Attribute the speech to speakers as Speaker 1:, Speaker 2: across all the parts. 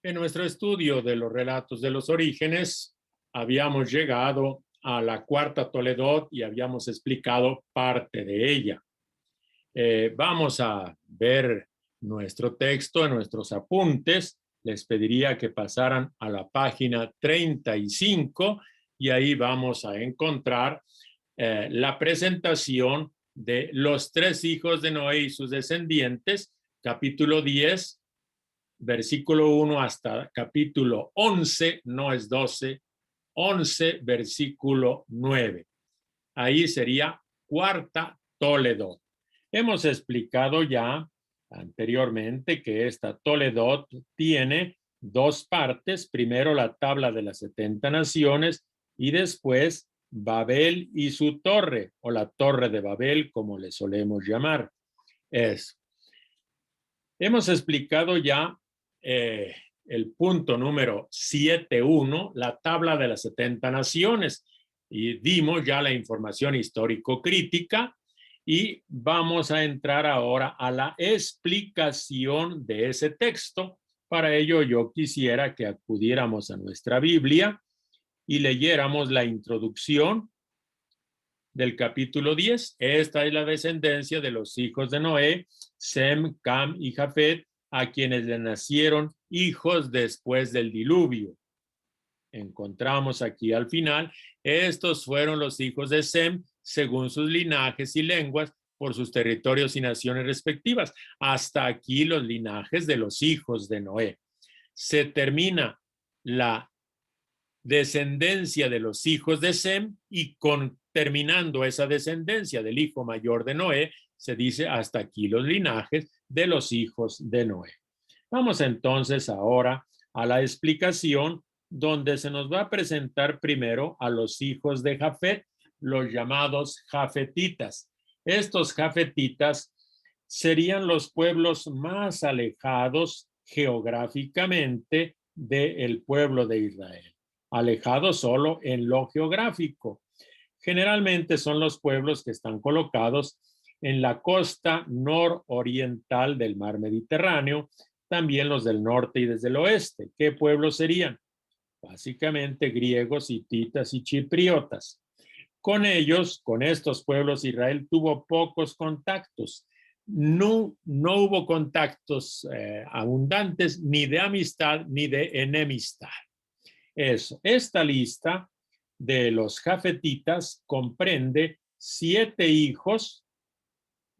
Speaker 1: En nuestro estudio de los relatos de los orígenes, habíamos llegado a la cuarta Toledot y habíamos explicado parte de ella. Vamos a ver nuestro texto, nuestros apuntes. Les pediría que pasaran a la página 35 y ahí vamos a encontrar la presentación de los tres hijos de Noé y sus descendientes, capítulo 10, versículo 1 hasta capítulo 11, no es 12, 11, versículo 9. Ahí sería cuarta Toledot. Hemos explicado ya anteriormente que esta Toledot tiene dos partes. Primero la tabla de las 70 naciones y después Babel y su torre, o la torre de Babel, como le solemos llamar. Hemos explicado ya el punto número 7.1, la tabla de las 70 naciones, y dimos ya la información histórico-crítica y vamos a entrar ahora a la explicación de ese texto. Para ello yo quisiera que acudiéramos a nuestra Biblia y leyéramos la introducción del capítulo 10. Esta es la descendencia de los hijos de Noé, Sem, Cam y Jafet, a quienes le nacieron hijos después del diluvio. Encontramos aquí al final, estos fueron los hijos de Sem, según sus linajes y lenguas, por sus territorios y naciones respectivas. Hasta aquí los linajes de los hijos de Noé. Se termina la descendencia de los hijos de Sem y terminando esa descendencia del hijo mayor de Noé, se dice hasta aquí los linajes de los hijos de Noé. Vamos entonces ahora a la explicación donde se nos va a presentar primero a los hijos de Jafet, los llamados jafetitas. Estos jafetitas serían los pueblos más alejados geográficamente del pueblo de Israel, alejados solo en lo geográfico. Generalmente son los pueblos que están colocados en la costa nororiental del mar Mediterráneo, también los del norte y desde el oeste. ¿Qué pueblos serían? Básicamente griegos, hititas y chipriotas. Con ellos, con estos pueblos, Israel tuvo pocos contactos. No hubo contactos abundantes ni de amistad ni de enemistad. Esta lista de los jafetitas comprende 7 hijos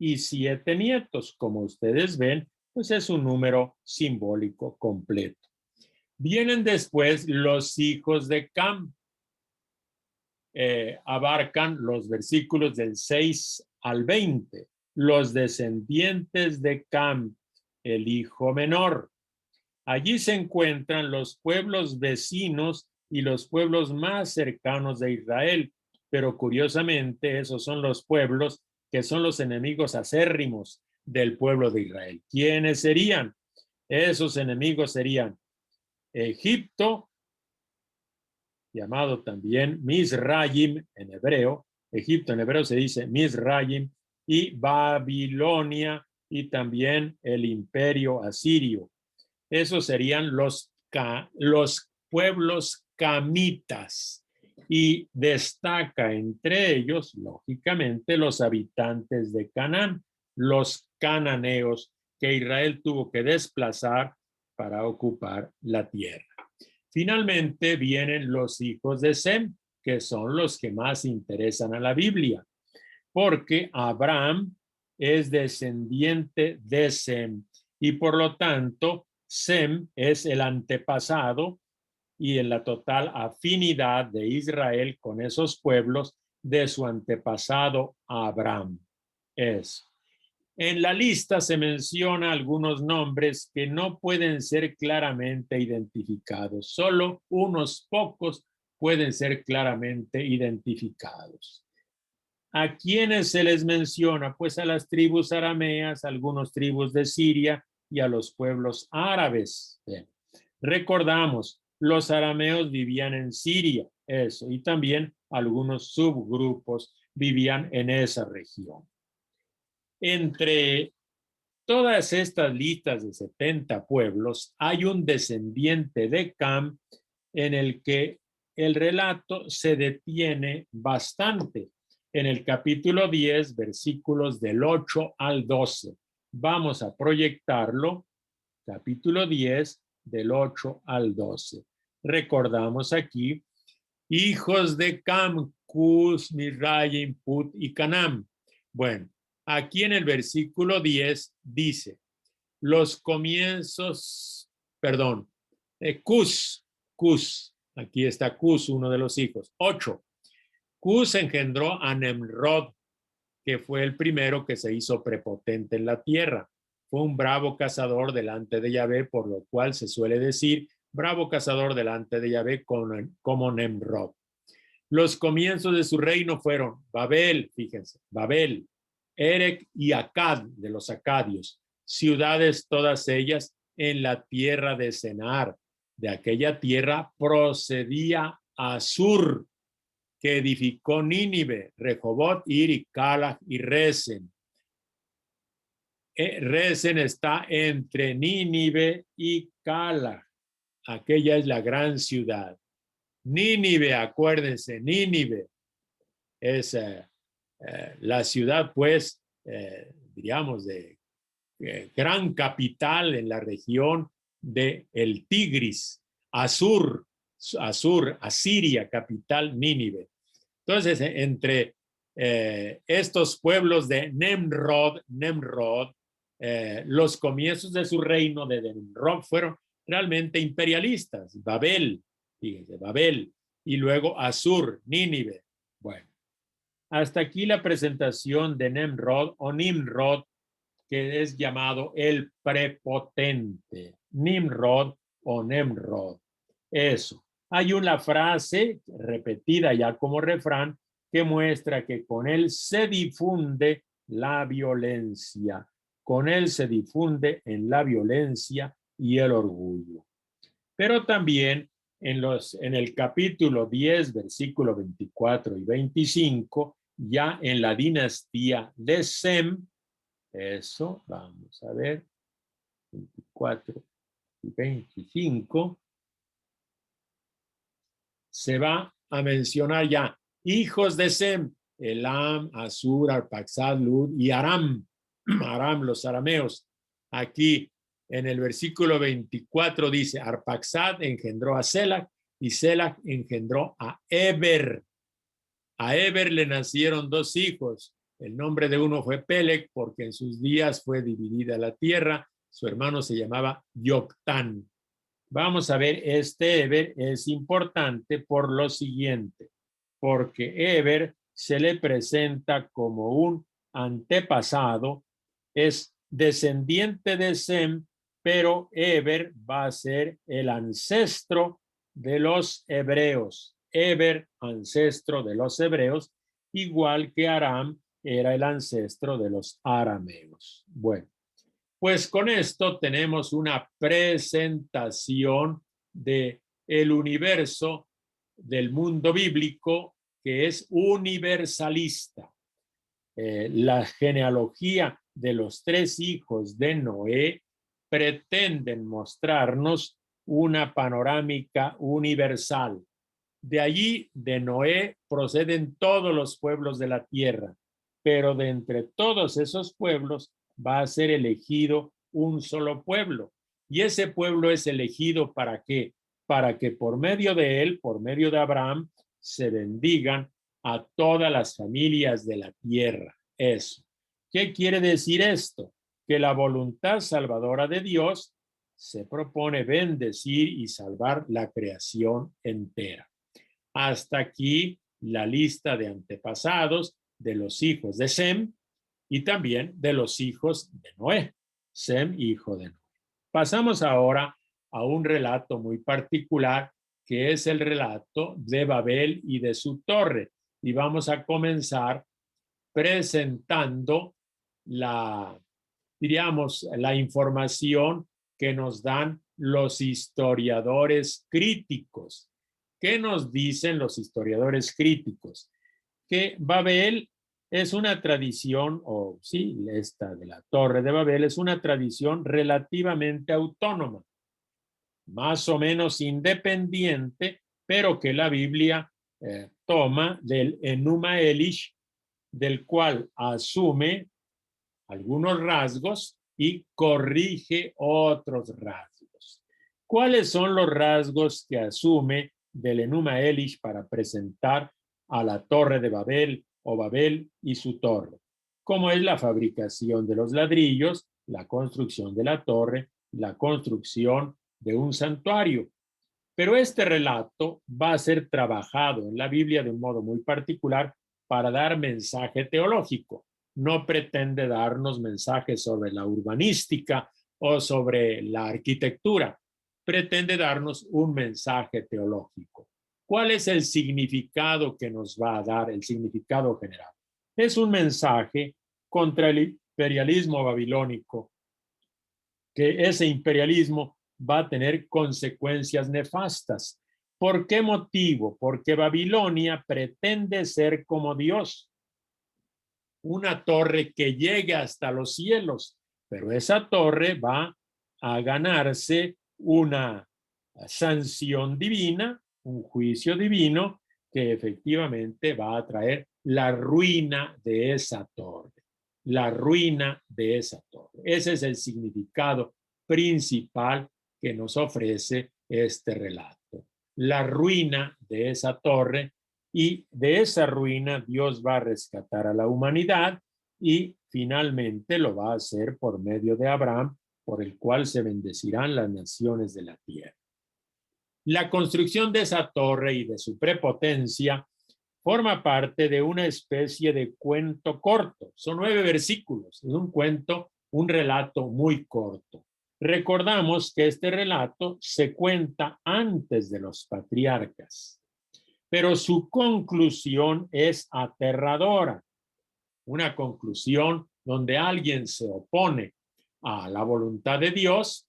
Speaker 1: y 7 nietos. Como ustedes ven, pues es un número simbólico completo. Vienen después los hijos de Cam. Abarcan los versículos del 6 al 20. Los descendientes de Cam, el hijo menor. Allí se encuentran los pueblos vecinos y los pueblos más cercanos de Israel, pero curiosamente esos son los pueblos que son los enemigos acérrimos del pueblo de Israel. ¿Quiénes serían? Esos enemigos serían Egipto, llamado también Misraim en hebreo. Egipto en hebreo se dice Misraim, y Babilonia y también el imperio asirio. Esos serían los pueblos camitas, y destaca entre ellos, lógicamente, los habitantes de Canaán, los cananeos que Israel tuvo que desplazar para ocupar la tierra. Finalmente vienen los hijos de Sem, que son los que más interesan a la Biblia, porque Abraham es descendiente de Sem y por lo tanto Sem es el antepasado y en la total afinidad de Israel con esos pueblos de su antepasado Abraham. En la lista se menciona algunos nombres que no pueden ser claramente identificados. Solo unos pocos pueden ser claramente identificados. ¿A quiénes se les menciona? Pues a las tribus arameas, a algunas tribus de Siria y a los pueblos árabes. Bien. Recordamos, los arameos vivían en Siria, y también algunos subgrupos vivían en esa región. Entre todas estas listas de 70 pueblos hay un descendiente de Cam en el que el relato se detiene bastante. En el capítulo 10, versículos del 8 al 12. Vamos a proyectarlo, capítulo 10, del 8 al 12. Recordamos aquí, hijos de Cam, Cus, Mizraim, Put y Canam. Bueno, aquí en el versículo 10 dice, los comienzos, perdón, Cus, aquí está Cus, uno de los hijos. 8. Cus engendró a Nemrod, que fue el primero que se hizo prepotente en la tierra. Fue un bravo cazador delante de Yahvé, por lo cual se suele decir bravo cazador delante de Yahvé como Nemrod. Los comienzos de su reino fueron Babel, fíjense, Babel, Erec y Akkad, de los acadios, ciudades todas ellas en la tierra de Senar. De aquella tierra procedía Asur, que edificó Nínive, Rehobot, Ir, Calach y Resen. Resen está entre Nínive y Calach. Aquella es la gran ciudad. Nínive, acuérdense, Nínive es la ciudad, pues, diríamos, de gran capital en la región de el Tigris, Asiria, capital Nínive. Entonces, entre estos pueblos de Nemrod, los comienzos de su reino de Nemrod fueron realmente imperialistas. Babel, fíjense, Babel, y luego Asur, Nínive. Bueno, hasta aquí la presentación de Nemrod o Nimrod, que es llamado el prepotente. Nimrod o Nemrod. Eso. Hay una frase repetida ya como refrán que muestra que con él se difunde la violencia. Con él se difunde en la violencia y el orgullo. Pero también en el capítulo 10, versículo 24 y 25, ya en la dinastía de Sem, eso, vamos a ver, 24 y 25, se va a mencionar ya hijos de Sem, Elam, Asur, Arpaxad, Lud y Aram, Aram, los arameos. Aquí en el versículo 24 dice, Arpaxad engendró a Selach y Selach engendró a Eber. A Eber le nacieron dos hijos. El nombre de uno fue Peleg, porque en sus días fue dividida la tierra. Su hermano se llamaba Yoctán. Vamos a ver, este Eber es importante por lo siguiente, porque Eber se le presenta como un antepasado, es descendiente de Sem, pero Eber va a ser el ancestro de los hebreos. Eber, ancestro de los hebreos, igual que Aram era el ancestro de los arameos. Bueno, pues con esto tenemos una presentación de el universo del mundo bíblico que es universalista. La genealogía de los tres hijos de Noé pretenden mostrarnos una panorámica universal. De allí, de Noé, proceden todos los pueblos de la tierra, pero de entre todos esos pueblos va a ser elegido un solo pueblo. Y ese pueblo es elegido ¿para qué? Para que por medio de él, por medio de Abraham, se bendigan a todas las familias de la tierra. Eso. ¿Qué quiere decir esto? Que la voluntad salvadora de Dios se propone bendecir y salvar la creación entera. Hasta aquí la lista de antepasados de los hijos de Sem y también de los hijos de Noé. Sem, hijo de Noé. Pasamos ahora a un relato muy particular que es el relato de Babel y de su torre. Y vamos a comenzar presentando diríamos, la información que nos dan los historiadores críticos. ¿Qué nos dicen los historiadores críticos? Que Babel es una tradición, o sí, esta de la Torre de Babel es una tradición relativamente autónoma, más o menos independiente, pero que la Biblia toma del Enuma Elish, del cual asume algunos rasgos y corrige otros rasgos. ¿Cuáles son los rasgos que asume del Enuma Elish para presentar a la Torre de Babel o Babel y su torre? Como es la fabricación de los ladrillos, la construcción de la torre, la construcción de un santuario. Pero este relato va a ser trabajado en la Biblia de un modo muy particular para dar mensaje teológico. No pretende darnos mensajes sobre la urbanística o sobre la arquitectura. Pretende darnos un mensaje teológico. ¿Cuál es el significado que nos va a dar, el significado general? Es un mensaje contra el imperialismo babilónico, que ese imperialismo va a tener consecuencias nefastas. ¿Por qué motivo? Porque Babilonia pretende ser como Dios, una torre que llegue hasta los cielos, pero esa torre va a ganarse una sanción divina, un juicio divino que efectivamente va a traer la ruina de esa torre, la ruina de esa torre. Ese es el significado principal que nos ofrece este relato, la ruina de esa torre, y de esa ruina Dios va a rescatar a la humanidad y finalmente lo va a hacer por medio de Abraham, por el cual se bendecirán las naciones de la tierra. La construcción de esa torre y de su prepotencia forma parte de una especie de cuento corto. Son 9 versículos, es un cuento, un relato muy corto. Recordamos que este relato se cuenta antes de los patriarcas, pero su conclusión es aterradora. Una conclusión donde alguien se opone a la voluntad de Dios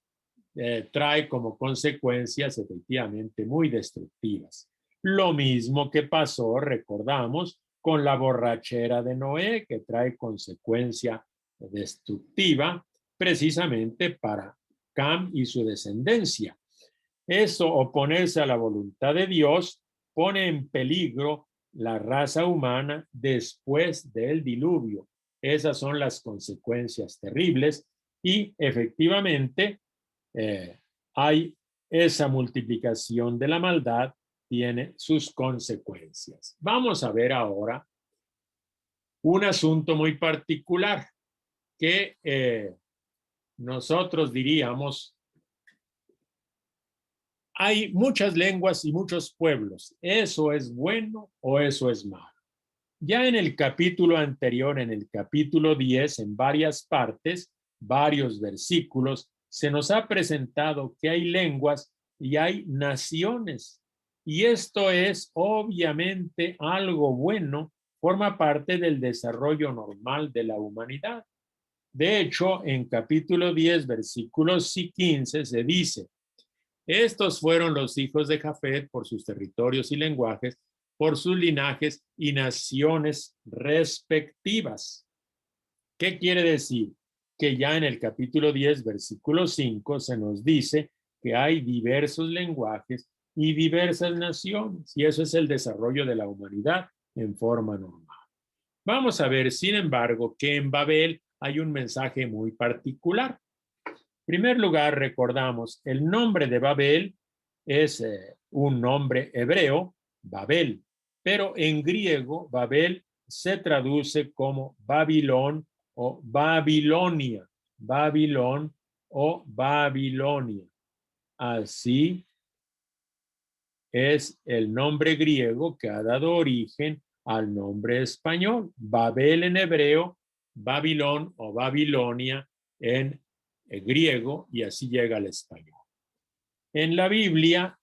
Speaker 1: trae como consecuencias efectivamente muy destructivas. Lo mismo que pasó, recordamos, con la borrachera de Noé, que trae consecuencia destructiva precisamente para Cam y su descendencia. Eso, oponerse a la voluntad de Dios, pone en peligro la raza humana después del diluvio. Esas son las consecuencias terribles y efectivamente hay esa multiplicación de la maldad, tiene sus consecuencias. Vamos a ver ahora un asunto muy particular que nosotros diríamos, hay muchas lenguas y muchos pueblos. ¿Eso es bueno o eso es malo? Ya en el capítulo anterior, en el capítulo 10, en varias partes, varios versículos, se nos ha presentado que hay lenguas y hay naciones. Y esto es obviamente algo bueno, forma parte del desarrollo normal de la humanidad. De hecho, en capítulo 10, versículos 15, se dice: estos fueron los hijos de Jafet por sus territorios y lenguajes, por sus linajes y naciones respectivas. ¿Qué quiere decir? Que ya en el capítulo 10, versículo 5, se nos dice que hay diversos lenguajes y diversas naciones, y eso es el desarrollo de la humanidad en forma normal. Vamos a ver, sin embargo, que en Babel hay un mensaje muy particular. En primer lugar, recordamos, el nombre de Babel es un nombre hebreo, Babel, pero en griego Babel se traduce como Babilón o Babilonia, Babilón o Babilonia. Así es el nombre griego que ha dado origen al nombre español, Babel en hebreo, Babilón o Babilonia en griego, y así llega al español. En la Biblia,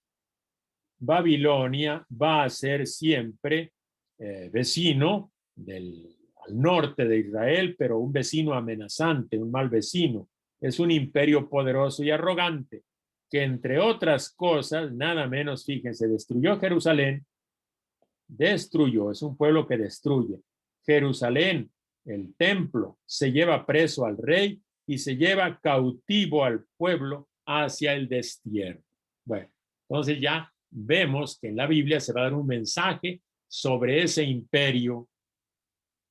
Speaker 1: Babilonia va a ser siempre vecino al norte de Israel, pero un vecino amenazante, un mal vecino. Es un imperio poderoso y arrogante que, entre otras cosas, nada menos, fíjense, destruyó Jerusalén, es un pueblo que destruye, Jerusalén, el templo, se lleva preso al rey y se lleva cautivo al pueblo hacia el destierro. Bueno, entonces ya vemos que en la Biblia se va a dar un mensaje sobre ese imperio.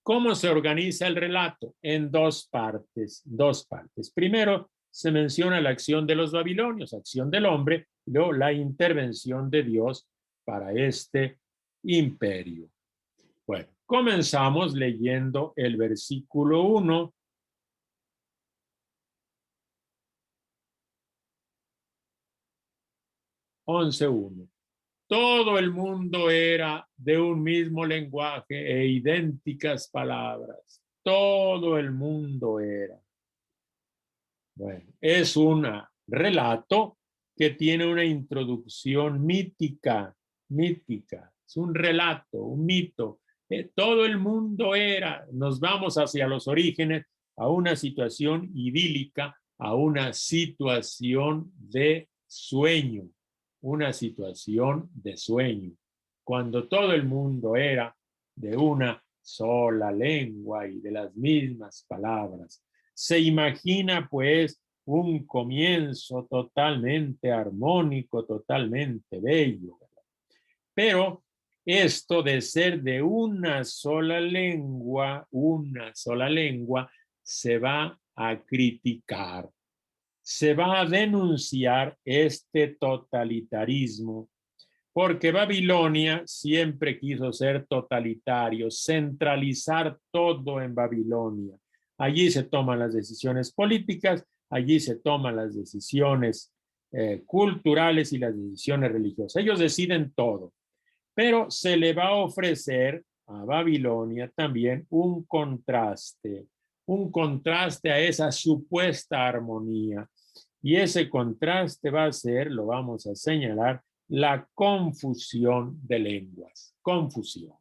Speaker 1: ¿Cómo se organiza el relato? En dos partes. Primero, se menciona la acción de los babilonios, acción del hombre, y luego la intervención de Dios para este imperio. Bueno, comenzamos leyendo el versículo 1. Todo el mundo era de un mismo lenguaje e idénticas palabras. Todo el mundo era. Bueno, es un relato que tiene una introducción mítica. Es un relato, un mito. Todo el mundo era. Nos vamos hacia los orígenes, a una situación idílica, a una situación de sueño. Una situación de sueño. Cuando todo el mundo era de una sola lengua y de las mismas palabras. Se imagina pues un comienzo totalmente armónico, totalmente bello. Pero esto de ser de una sola lengua, se va a criticar. Se va a denunciar este totalitarismo, porque Babilonia siempre quiso ser totalitario, centralizar todo en Babilonia. Allí se toman las decisiones políticas, allí se toman las decisiones culturales y las decisiones religiosas. Ellos deciden todo, pero se le va a ofrecer a Babilonia también un contraste a esa supuesta armonía. Y ese contraste va a ser, lo vamos a señalar, la confusión de lenguas. Confusión.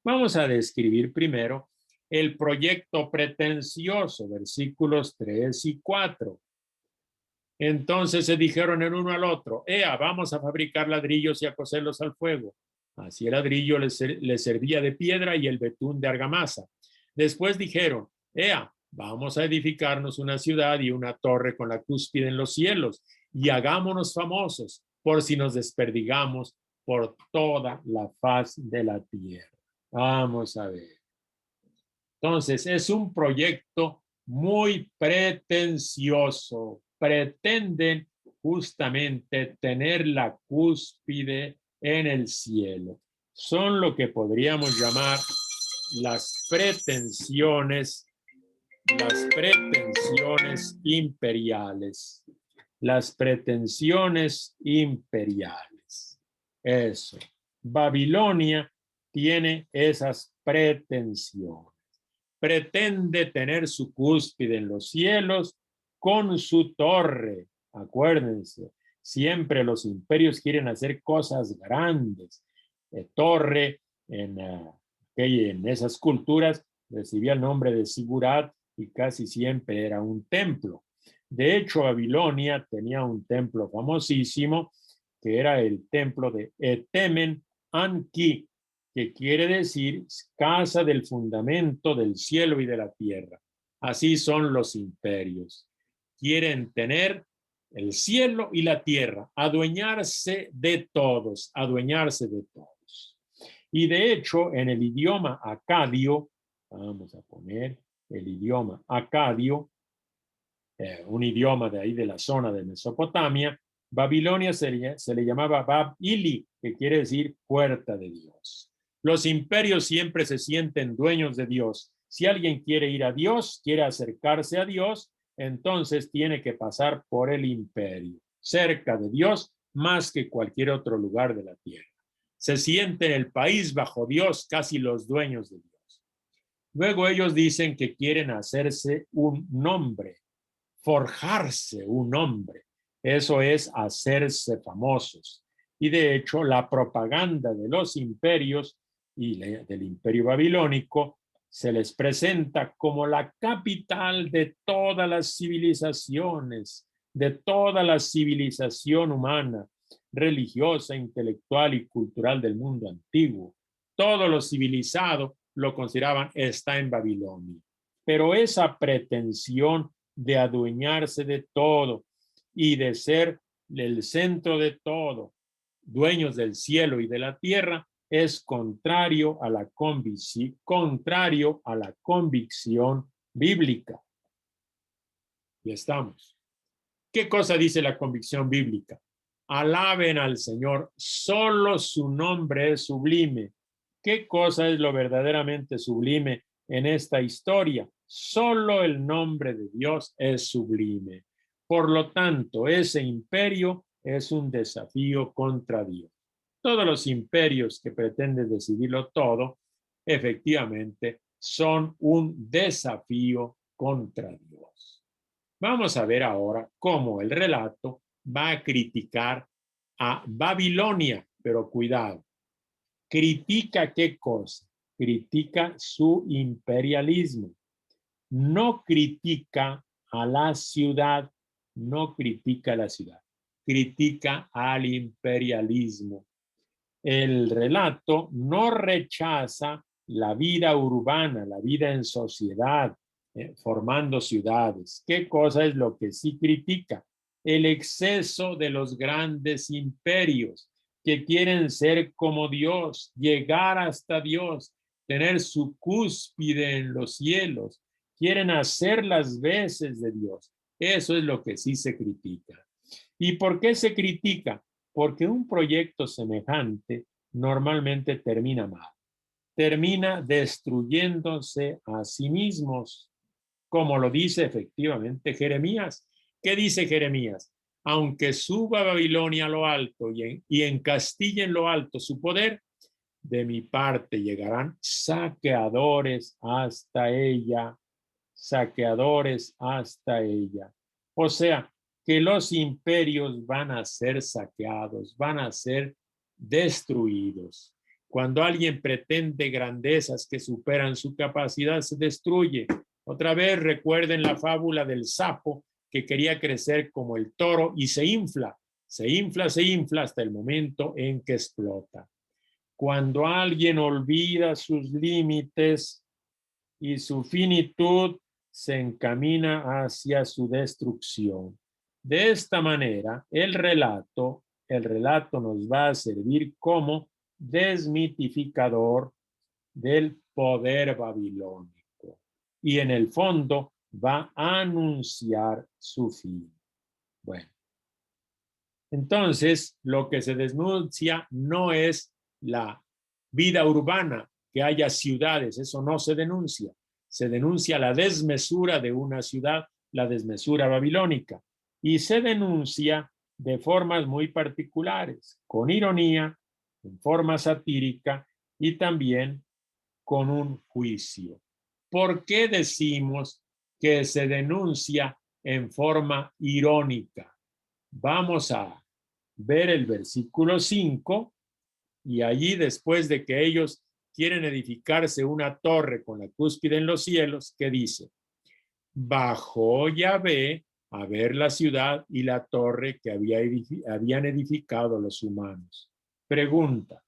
Speaker 1: Vamos a describir primero el proyecto pretencioso, versículos 3 y 4. Entonces se dijeron el uno al otro, vamos a fabricar ladrillos y a coserlos al fuego. Así el ladrillo les servía de piedra y el betún de argamasa. Después dijeron, vamos a edificarnos una ciudad y una torre con la cúspide en los cielos y hagámonos famosos por si nos desperdigamos por toda la faz de la tierra. Vamos a ver. Entonces, es un proyecto muy pretencioso. Pretenden justamente tener la cúspide en el cielo. Son lo que podríamos llamar las pretensiones imperiales. Las pretensiones imperiales. Eso. Babilonia tiene esas pretensiones. Pretende tener su cúspide en los cielos con su torre. Acuérdense, siempre los imperios quieren hacer cosas grandes. Torre en esas culturas recibía el nombre de Sigurat y casi siempre era un templo. De hecho, Babilonia tenía un templo famosísimo que era el templo de Etemen Anki, que quiere decir casa del fundamento del cielo y de la tierra. Así son los imperios. Quieren tener el cielo y la tierra, adueñarse de todos. Y de hecho, en el idioma acadio, vamos a poner el idioma acadio, un idioma de ahí de la zona de Mesopotamia, Babilonia se le llamaba Bab-ili, que quiere decir puerta de Dios. Los imperios siempre se sienten dueños de Dios. Si alguien quiere ir a Dios, quiere acercarse a Dios, entonces tiene que pasar por el imperio, cerca de Dios, más que cualquier otro lugar de la tierra. Se siente en el país bajo Dios, casi los dueños de Dios. Luego ellos dicen que quieren hacerse un nombre, forjarse un nombre. Eso es hacerse famosos. Y de hecho, la propaganda de los imperios y del imperio babilónico se les presenta como la capital de todas las civilizaciones, de toda la civilización humana, religiosa, intelectual y cultural del mundo antiguo. Todo lo civilizado lo consideraban está en Babilonia. Pero esa pretensión de adueñarse de todo y de ser el centro de todo, dueños del cielo y de la tierra, es contrario a la convicción bíblica. Y estamos. ¿Qué cosa dice la convicción bíblica? Alaben al Señor, solo su nombre es sublime. ¿Qué cosa es lo verdaderamente sublime en esta historia? Solo el nombre de Dios es sublime. Por lo tanto, ese imperio es un desafío contra Dios. Todos los imperios que pretenden decidirlo todo, efectivamente, son un desafío contra Dios. Vamos a ver ahora cómo el relato va a criticar a Babilonia, pero cuidado, critica qué cosa, critica su imperialismo, no critica a la ciudad, no critica a la ciudad, critica al imperialismo. El relato no rechaza la vida urbana, la vida en sociedad, formando ciudades. ¿Qué cosa es lo que sí critica? El exceso de los grandes imperios que quieren ser como Dios, llegar hasta Dios, tener su cúspide en los cielos, quieren hacer las veces de Dios. Eso es lo que sí se critica. ¿Y por qué se critica? Porque un proyecto semejante normalmente termina mal. Termina destruyéndose a sí mismos, como lo dice efectivamente Jeremías. ¿Qué dice Jeremías? Aunque suba Babilonia a lo alto y encastille en lo alto su poder, de mi parte llegarán saqueadores hasta ella, saqueadores hasta ella. O sea, que los imperios van a ser saqueados, van a ser destruidos. Cuando alguien pretende grandezas que superan su capacidad, se destruye. Otra vez recuerden la fábula del sapo que quería crecer como el toro y se infla hasta el momento en que explota. Cuando alguien olvida sus límites y su finitud, se encamina hacia su destrucción. De esta manera, el relato nos va a servir como desmitificador del poder babilónico y en el fondo va a anunciar su fin. Bueno, entonces lo que se denuncia no es la vida urbana, que haya ciudades, eso no se denuncia. Se denuncia la desmesura de una ciudad, la desmesura babilónica, y se denuncia de formas muy particulares, con ironía, en forma satírica y también con un juicio. ¿Por qué decimos que se denuncia en forma irónica? Vamos a ver el versículo 5 y allí después de que ellos quieren edificarse una torre con la cúspide en los cielos, ¿qué dice? Bajó Yahvé a ver la ciudad y la torre que habían edificado los humanos. Pregunta,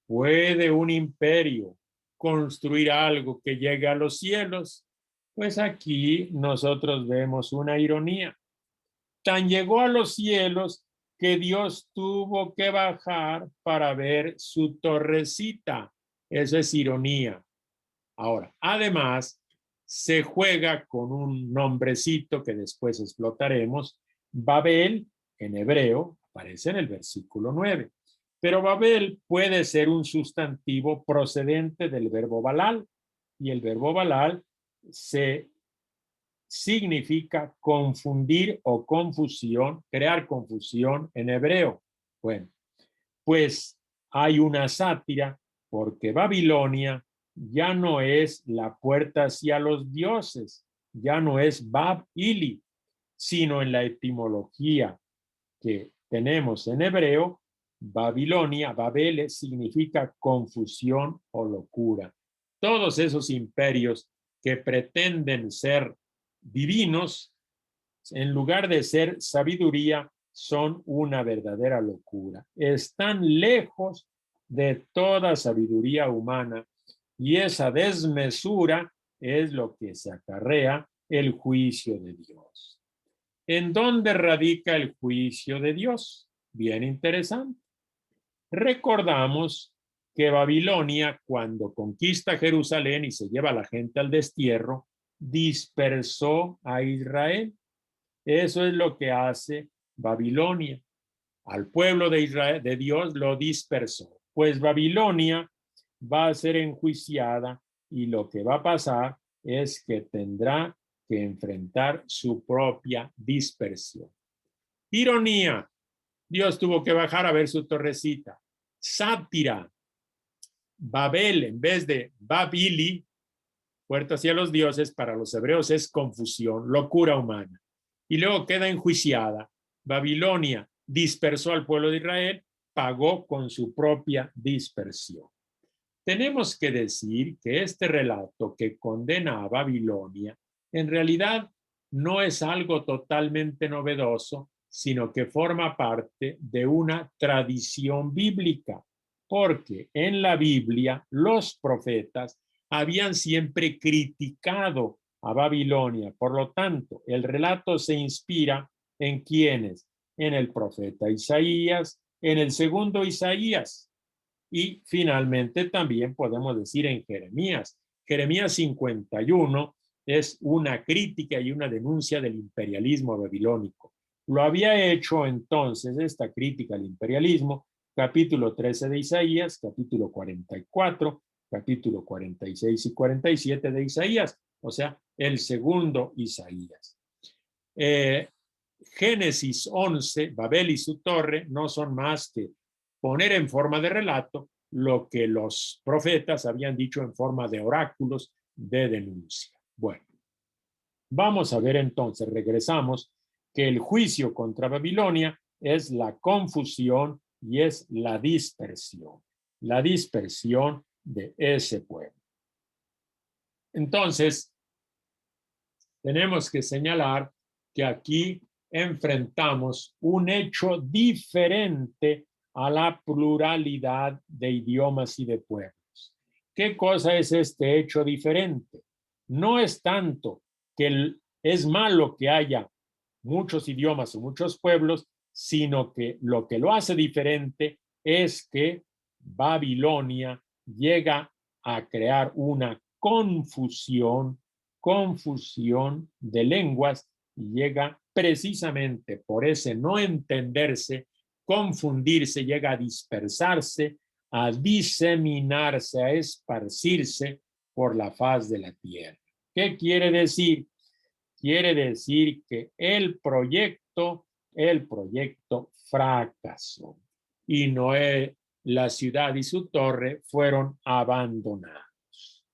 Speaker 1: ¿puede un imperio construir algo que llegue a los cielos? Pues aquí nosotros vemos una ironía. Tan llegó a los cielos que Dios tuvo que bajar para ver su torrecita. Eso es ironía. Ahora, además, se juega con un nombrecito que después explotaremos. Babel, en hebreo, aparece en el versículo 9. Pero Babel puede ser un sustantivo procedente del verbo balal. Y el verbo balal significa confundir o confusión, crear confusión en hebreo. Bueno, pues hay una sátira porque Babilonia ya no es la puerta hacia los dioses, ya no es Bab-ili, sino en la etimología que tenemos en hebreo, Babilonia, Babel significa confusión o locura. Todos esos imperios que pretenden ser divinos, en lugar de ser sabiduría, son una verdadera locura. Están lejos de toda sabiduría humana Y esa desmesura es lo que se acarrea el juicio de Dios. ¿En dónde radica el juicio de Dios? Bien interesante. Recordamos que Babilonia, cuando conquista Jerusalén y se lleva a la gente al destierro, dispersó a Israel. Eso es lo que hace Babilonia. Al pueblo de Israel, de Dios, lo dispersó. Pues Babilonia va a ser enjuiciada y lo que va a pasar es que tendrá que enfrentar su propia dispersión. Ironía, Dios tuvo que bajar a ver su torrecita. Sátira, Babel en vez de Babili, puerta hacia los dioses, para los hebreos es confusión, locura humana. Y luego queda enjuiciada. Babilonia dispersó al pueblo de Israel, pagó con su propia dispersión. Tenemos que decir que este relato que condena a Babilonia en realidad no es algo totalmente novedoso, sino que forma parte de una tradición bíblica, porque en la Biblia los profetas habían siempre criticado a Babilonia. Por lo tanto, el relato se inspira en ¿quiénes? En el profeta Isaías, en el segundo Isaías, y finalmente también podemos decir en Jeremías. Jeremías 51 es una crítica y una denuncia del imperialismo babilónico. Lo había hecho entonces esta crítica al imperialismo, capítulo 13 de Isaías, capítulo 44, capítulo 46 y 47 de Isaías, o sea, el segundo Isaías. Génesis 11, Babel y su torre, no son más que poner en forma de relato lo que los profetas habían dicho en forma de oráculos de denuncia. Bueno, vamos a ver entonces, regresamos, que el juicio contra Babilonia es la confusión y es la dispersión de ese pueblo. Entonces, tenemos que señalar que aquí enfrentamos un hecho diferente a la pluralidad de idiomas y de pueblos. ¿Qué cosa es este hecho diferente? No es tanto que es malo que haya muchos idiomas o muchos pueblos, sino que lo hace diferente es que Babilonia llega a crear una confusión de lenguas y llega precisamente por ese no entenderse, confundirse, llega a dispersarse, a diseminarse, a esparcirse por la faz de la tierra. ¿Qué quiere decir? Quiere decir que el proyecto fracasó y Noé, la ciudad y su torre fueron abandonados.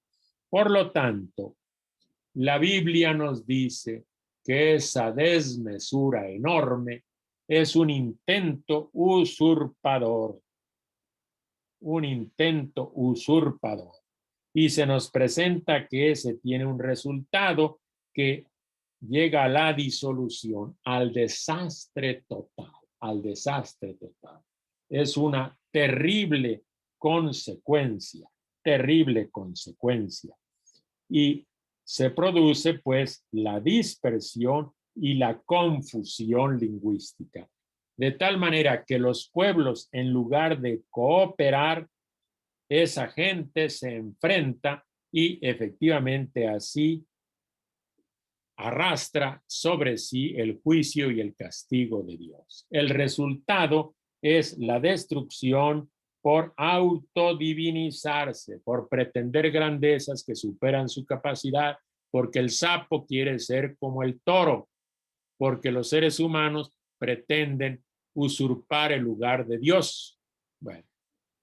Speaker 1: Por lo tanto, la Biblia nos dice que esa desmesura enorme es un intento usurpador, y se nos presenta que ese tiene un resultado que llega a la disolución, al desastre total. Es una terrible consecuencia. Y se produce pues la dispersión y la confusión lingüística. De tal manera que los pueblos, en lugar de cooperar, esa gente se enfrenta y efectivamente así arrastra sobre sí el juicio y el castigo de Dios. El resultado es la destrucción por autodivinizarse, por pretender grandezas que superan su capacidad, porque el sapo quiere ser como el toro, porque los seres humanos pretenden usurpar el lugar de Dios. Bueno,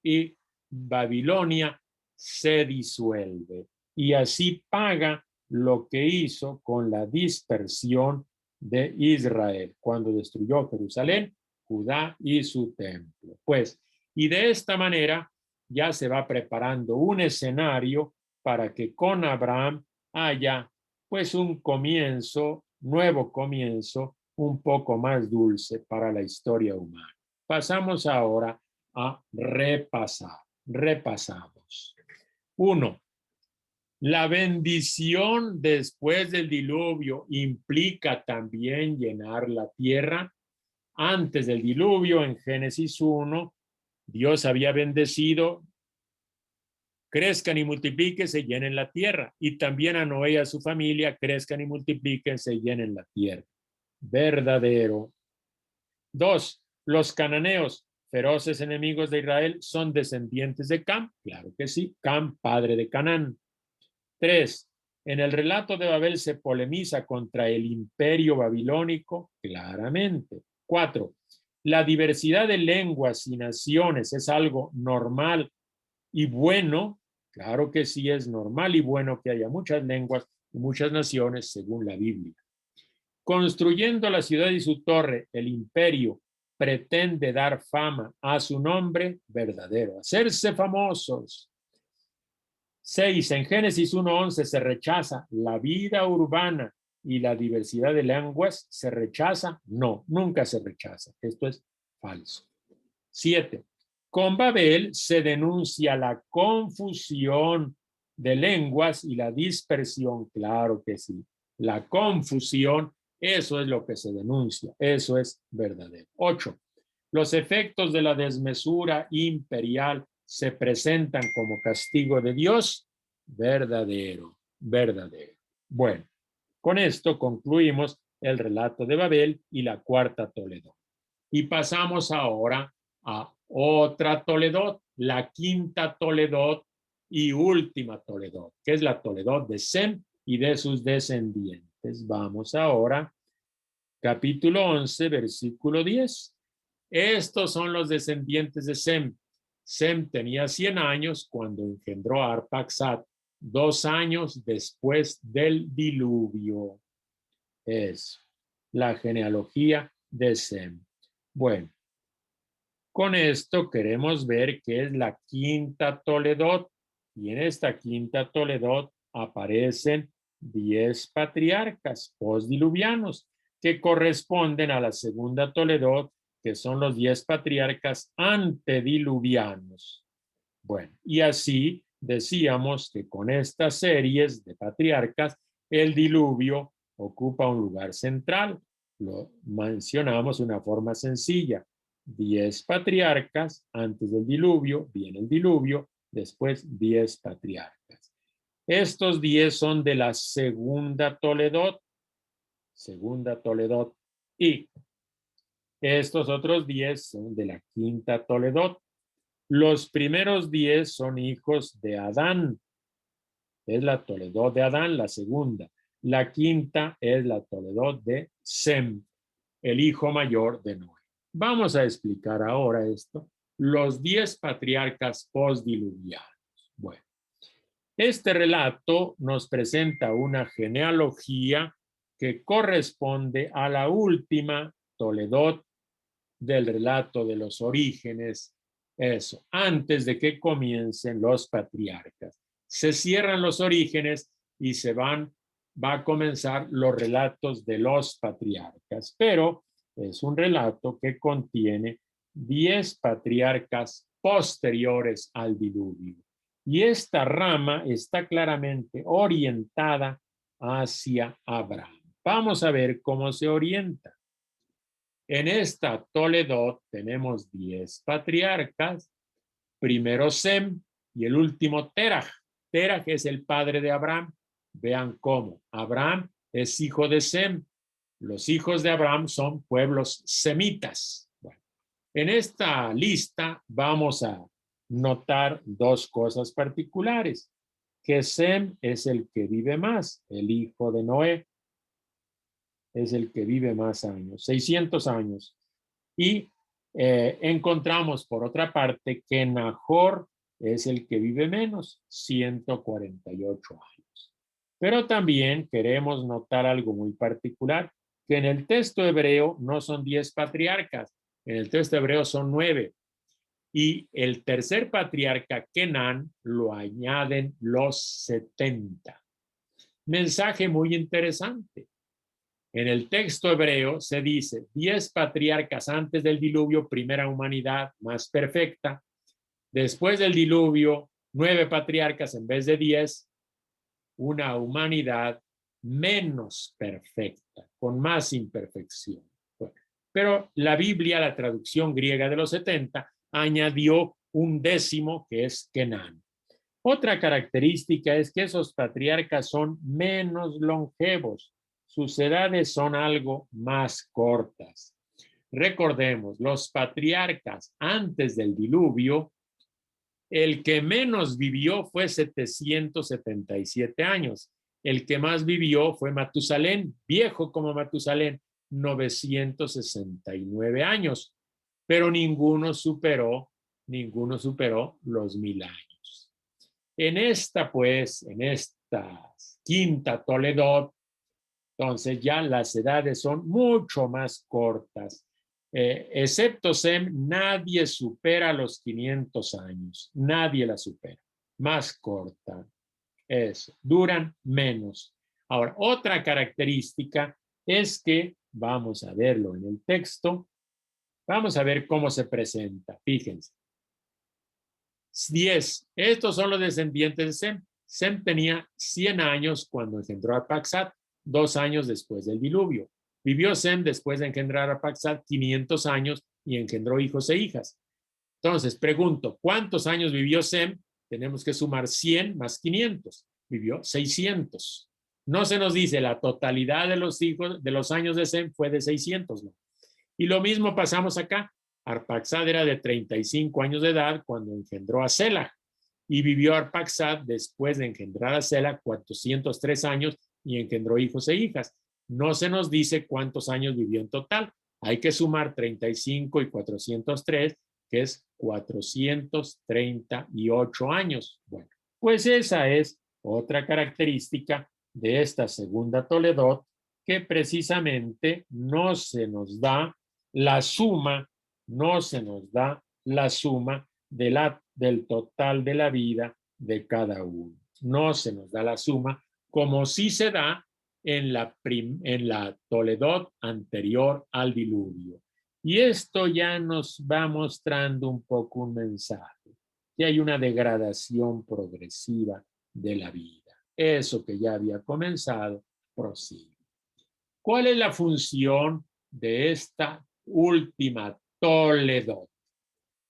Speaker 1: y Babilonia se disuelve y así paga lo que hizo con la dispersión de Israel cuando destruyó Jerusalén, Judá y su templo. Pues, y de esta manera ya se va preparando un escenario para que con Abraham haya pues un comienzo, nuevo comienzo, un poco más dulce para la historia humana. Pasamos ahora a repasar. Repasamos. 1. La bendición después del diluvio implica también llenar la tierra. Antes del diluvio, en Génesis 1, Dios había bendecido, crezcan y multiplíquense, llenen la tierra. Y también a Noé y a su familia, crezcan y multiplíquense, llenen la tierra. Verdadero. 2. Los cananeos, feroces enemigos de Israel, son descendientes de Cam. Claro que sí, Cam, padre de Canaán. 3. En el relato de Babel se polemiza contra el imperio babilónico, claramente. 4. La diversidad de lenguas y naciones es algo normal y bueno. Claro que sí es normal y bueno que haya muchas lenguas y muchas naciones según la Biblia. Construyendo la ciudad y su torre, el imperio pretende dar fama a su nombre verdadero, hacerse famosos. 6. En Génesis 1:11 se rechaza la vida urbana y la diversidad de lenguas. ¿Se rechaza? No, nunca se rechaza. Esto es falso. 7. Con Babel se denuncia la confusión de lenguas y la dispersión. Claro que sí. La confusión, eso es lo que se denuncia. Eso es verdadero. 8. Los efectos de la desmesura imperial se presentan como castigo de Dios. Verdadero, verdadero. Bueno, con esto concluimos el relato de Babel y la cuarta Toledot. Y pasamos ahora a otra Toledot, la quinta Toledot y última Toledot, que es la Toledot de Sem y de sus descendientes. Vamos ahora, capítulo 11, versículo 10. Estos son los descendientes de Sem. Sem tenía 100 años cuando engendró a Arpaxad, 2 años después del diluvio. Es la genealogía de Sem. Bueno, con esto queremos ver qué es la quinta Toledot. Y en esta quinta Toledot aparecen 10 patriarcas postdiluvianos que corresponden a la segunda Toledot, que son los 10 patriarcas antediluvianos. Bueno, y así decíamos que con estas series de patriarcas, el diluvio ocupa un lugar central. Lo mencionamos de una forma sencilla. 10 patriarcas, antes del diluvio, viene el diluvio, después 10 patriarcas. Estos 10 son de la segunda Toledot, y estos otros 10 son de la quinta Toledot. Los primeros 10 son hijos de Adán, es la Toledot de Adán, la segunda. La quinta es la Toledot de Sem, el hijo mayor de Noé. Vamos a explicar ahora esto. Los 10 patriarcas postdiluvianos. Bueno, este relato nos presenta una genealogía que corresponde a la última Toledot del relato de los orígenes. Eso, antes de que comiencen los patriarcas. Se cierran los orígenes y va a comenzar los relatos de los patriarcas, pero es un relato que contiene 10 patriarcas posteriores al diluvio. Y esta rama está claramente orientada hacia Abraham. Vamos a ver cómo se orienta. En esta Toledot tenemos 10 patriarcas, primero Sem y el último Terah. Terah es el padre de Abraham. Vean cómo Abraham es hijo de Sem. Los hijos de Abraham son pueblos semitas. Bueno, en esta lista vamos a notar dos cosas particulares. Que Sem es el que vive más, el hijo de Noé. Es el que vive más años, 600 años. Y encontramos, por otra parte, que Nahor es el que vive menos, 148 años. Pero también queremos notar algo muy particular, que en el texto hebreo no son 10 patriarcas, en el texto hebreo son 9. Y el tercer patriarca, Kenán, lo añaden los 70. Mensaje muy interesante. En el texto hebreo se dice 10 patriarcas antes del diluvio, primera humanidad más perfecta. Después del diluvio, 9 patriarcas en vez de 10. una humanidad menos perfecta, con más imperfección. Bueno, pero la Biblia, la traducción griega de los 70, añadió un décimo que es Kenán. Otra característica es que esos patriarcas son menos longevos, sus edades son algo más cortas. Recordemos, los patriarcas antes del diluvio, el que menos vivió fue 777 años. El que más vivió fue Matusalén, viejo como Matusalén, 969 años, pero ninguno superó los 1000 años. En esta quinta Toledot, entonces ya las edades son mucho más cortas. Excepto Sem, nadie supera los 500 años. Nadie la supera. Más corta. Eso. Duran menos. Ahora, otra característica es que, vamos a verlo en el texto, vamos a ver cómo se presenta. Fíjense. 10. Estos son los descendientes de Sem. Sem tenía 100 años cuando engendró a Arphaxad, 2 años después del diluvio. Vivió Sem después de engendrar a Arphaxad 500 años y engendró hijos e hijas. Entonces, pregunto, ¿cuántos años vivió Sem? Tenemos que sumar 100 más 500. Vivió 600. No se nos dice la totalidad de los hijos, de los años de Sem fue de 600, ¿no? Y lo mismo pasamos acá. Arphaxad era de 35 años de edad cuando engendró a Selah. Y vivió Arphaxad después de engendrar a Selah 403 años y engendró hijos e hijas. No se nos dice cuántos años vivió en total. Hay que sumar 35 y 403, que es 438 años. Bueno, pues esa es otra característica de esta segunda Toledot, que precisamente no se nos da la suma, del total de la vida de cada uno. No se nos da la suma como sí se da en la Toledot anterior al diluvio. Y esto ya nos va mostrando un poco un mensaje, que hay una degradación progresiva de la vida. Eso que ya había comenzado, prosigue. ¿Cuál es la función de esta última Toledot?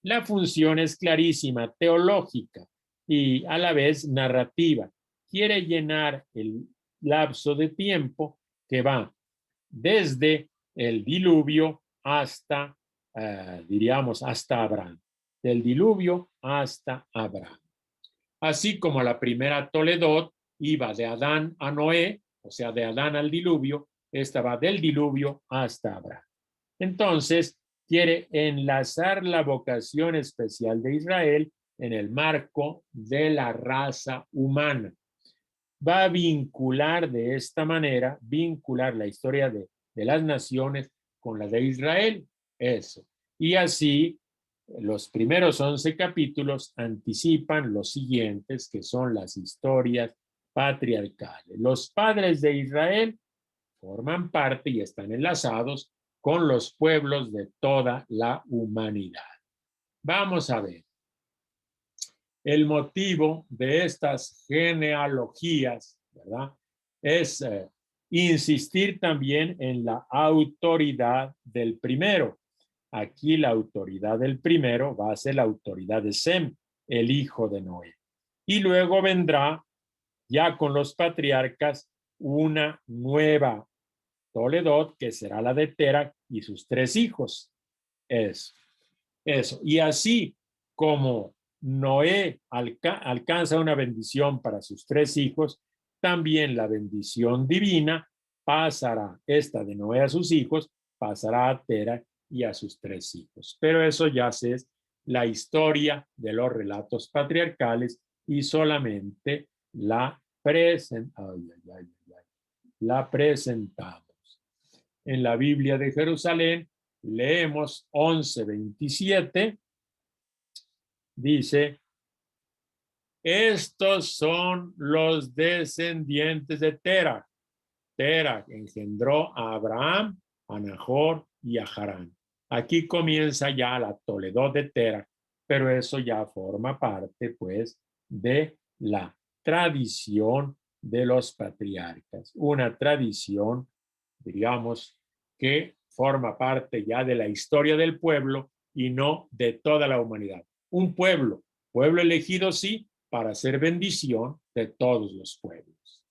Speaker 1: La función es clarísima, teológica y a la vez narrativa. Quiere llenar el lapso de tiempo que va desde el diluvio hasta, diríamos, hasta Abraham. Del diluvio hasta Abraham. Así como la primera Toledot iba de Adán a Noé, o sea, de Adán al diluvio, esta va del diluvio hasta Abraham. Entonces, quiere enlazar la vocación especial de Israel en el marco de la raza humana. Va a vincular de esta manera, vincular la historia de las naciones con la de Israel. Eso. Y así, los primeros 11 capítulos anticipan los siguientes, que son las historias patriarcales. Los padres de Israel forman parte y están enlazados con los pueblos de toda la humanidad. Vamos a ver. El motivo de estas genealogías, ¿verdad? Es insistir también en la autoridad del primero. Aquí la autoridad del primero va a ser la autoridad de Sem, el hijo de Noé. Y luego vendrá, ya con los patriarcas, una nueva Toledot, que será la de Terah y sus 3 hijos. Eso. Y así como Noé alcanza una bendición para sus 3 hijos, también la bendición divina pasará, esta de Noé a sus hijos, pasará a Terah y a sus 3 hijos. Pero eso ya es la historia de los relatos patriarcales y solamente la presentamos. En la Biblia de Jerusalén leemos 11:27, dice: estos son los descendientes de Terah. Terah engendró a Abraham, a Nahor y a Harán. Aquí comienza ya la Toledot de Terah, pero eso ya forma parte, pues, de la tradición de los patriarcas. Una tradición, diríamos, que forma parte ya de la historia del pueblo y no de toda la humanidad. Un pueblo elegido sí, para ser bendición de todos los pueblos.